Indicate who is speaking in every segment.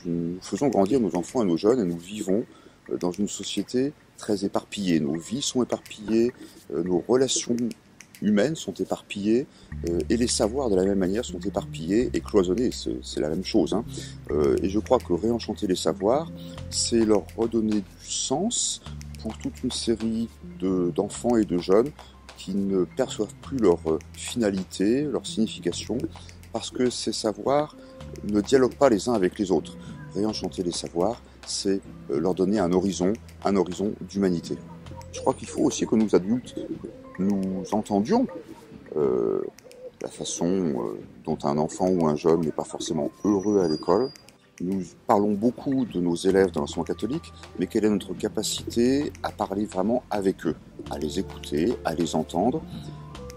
Speaker 1: nous faisons grandir nos enfants et nos jeunes et nous vivons dans une société très éparpillée. Nos vies sont éparpillées, nos relations humaines sont éparpillées et les savoirs de la même manière sont éparpillés et cloisonnés, c'est la même chose. Et je crois que réenchanter les savoirs, c'est leur redonner du sens pour toute une série d'enfants et de jeunes qui ne perçoivent plus leur finalité, leur signification, parce que ces savoirs ne dialoguent pas les uns avec les autres. Réenchanter les savoirs, c'est leur donner un horizon d'humanité. Je crois qu'il faut aussi que nous adultes, nous entendions la façon dont un enfant ou un jeune n'est pas forcément heureux à l'école. Nous parlons beaucoup de nos élèves dans l'enseignement catholique, mais quelle est notre capacité à parler vraiment avec eux, à les écouter, à les entendre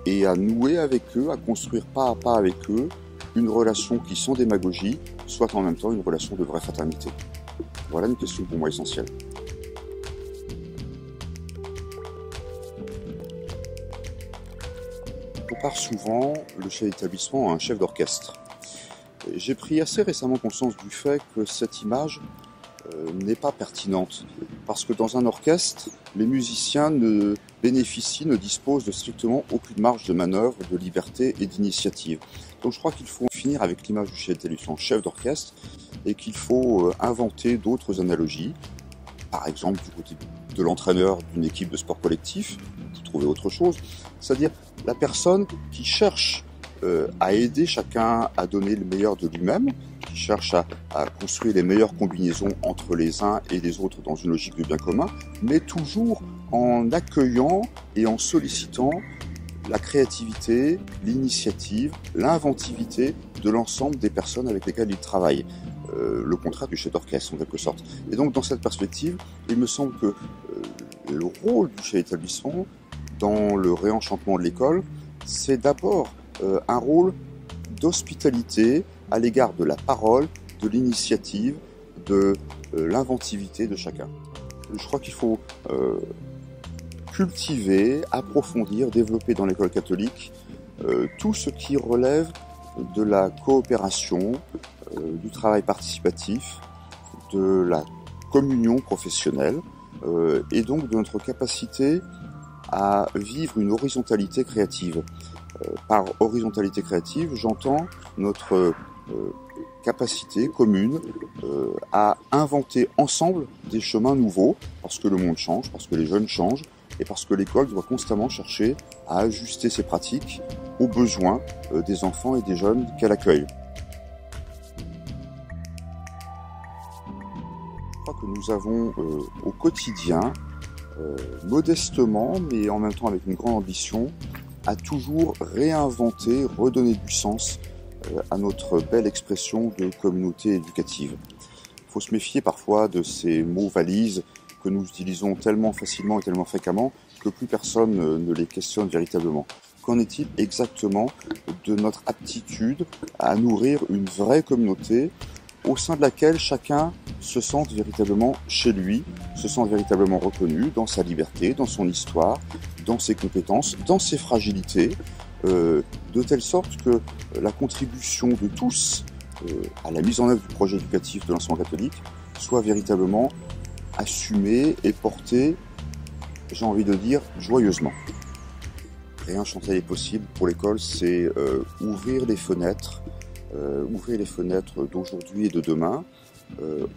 Speaker 1: et à nouer avec eux, à construire pas à pas avec eux une relation qui, sans démagogie, soit en même temps une relation de vraie fraternité. Voilà une question pour moi essentielle. On compare souvent le chef d'établissement à un chef d'orchestre. J'ai pris assez récemment conscience du fait que cette image n'est pas pertinente. Parce que dans un orchestre, les musiciens ne disposent de strictement aucune marge de manœuvre, de liberté et d'initiative. Donc je crois qu'il faut finir avec l'image du chef d'établissement, chef d'orchestre, et qu'il faut inventer d'autres analogies. Par exemple, du côté de l'entraîneur d'une équipe de sport collectif, vous trouvez autre chose. C'est-à-dire la personne qui cherche à aider chacun à donner le meilleur de lui-même, qui cherche à construire les meilleures combinaisons entre les uns et les autres dans une logique de bien commun, mais toujours en accueillant et en sollicitant la créativité, l'initiative, l'inventivité de l'ensemble des personnes avec lesquelles il travaille. Le contraire du chef d'orchestre en quelque sorte. Et donc dans cette perspective, il me semble que le rôle du chef d'établissement dans le réenchantement de l'école, c'est d'abord un rôle d'hospitalité à l'égard de la parole, de l'initiative, de l'inventivité de chacun. Je crois qu'il faut cultiver, approfondir, développer dans l'école catholique tout ce qui relève de la coopération, du travail participatif, de la communion professionnelle et donc de notre capacité à vivre une horizontalité créative. Par horizontalité créative, j'entends notre capacité commune à inventer ensemble des chemins nouveaux, parce que le monde change, parce que les jeunes changent, et parce que l'école doit constamment chercher à ajuster ses pratiques aux besoins des enfants et des jeunes qu'elle accueille. Je crois que nous avons au quotidien, modestement, mais en même temps avec une grande ambition, à toujours réinventer, redonner du sens à notre belle expression de communauté éducative. Il faut se méfier parfois de ces mots valises que nous utilisons tellement facilement et tellement fréquemment que plus personne ne les questionne véritablement. Qu'en est-il exactement de notre aptitude à nourrir une vraie communauté au sein de laquelle chacun se sente véritablement chez lui, se sente véritablement reconnu dans sa liberté, dans son histoire, dans ses compétences, dans ses fragilités, de telle sorte que la contribution de tous à la mise en œuvre du projet éducatif de l'enseignement catholique soit véritablement assumée et portée, j'ai envie de dire, joyeusement. Réenchanter les possibles pour l'école, c'est ouvrir les fenêtres d'aujourd'hui et de demain,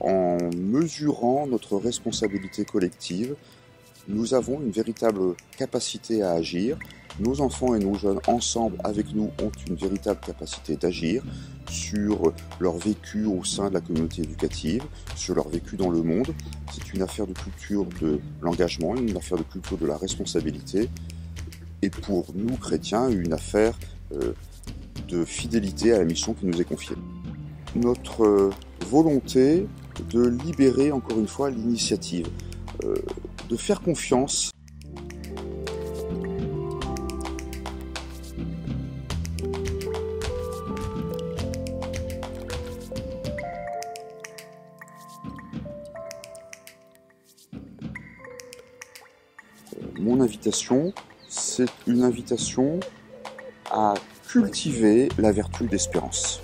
Speaker 1: en mesurant notre responsabilité collective. Nous avons une véritable capacité à agir. Nos enfants et nos jeunes, ensemble, avec nous, ont une véritable capacité d'agir sur leur vécu au sein de la communauté éducative, sur leur vécu dans le monde. C'est une affaire de culture de l'engagement, une affaire de culture de la responsabilité, et pour nous, chrétiens, une affaire de fidélité à la mission qui nous est confiée. Notre volonté de libérer, encore une fois, l'initiative, de faire confiance. Mon invitation, c'est une invitation à cultiver la vertu d'espérance.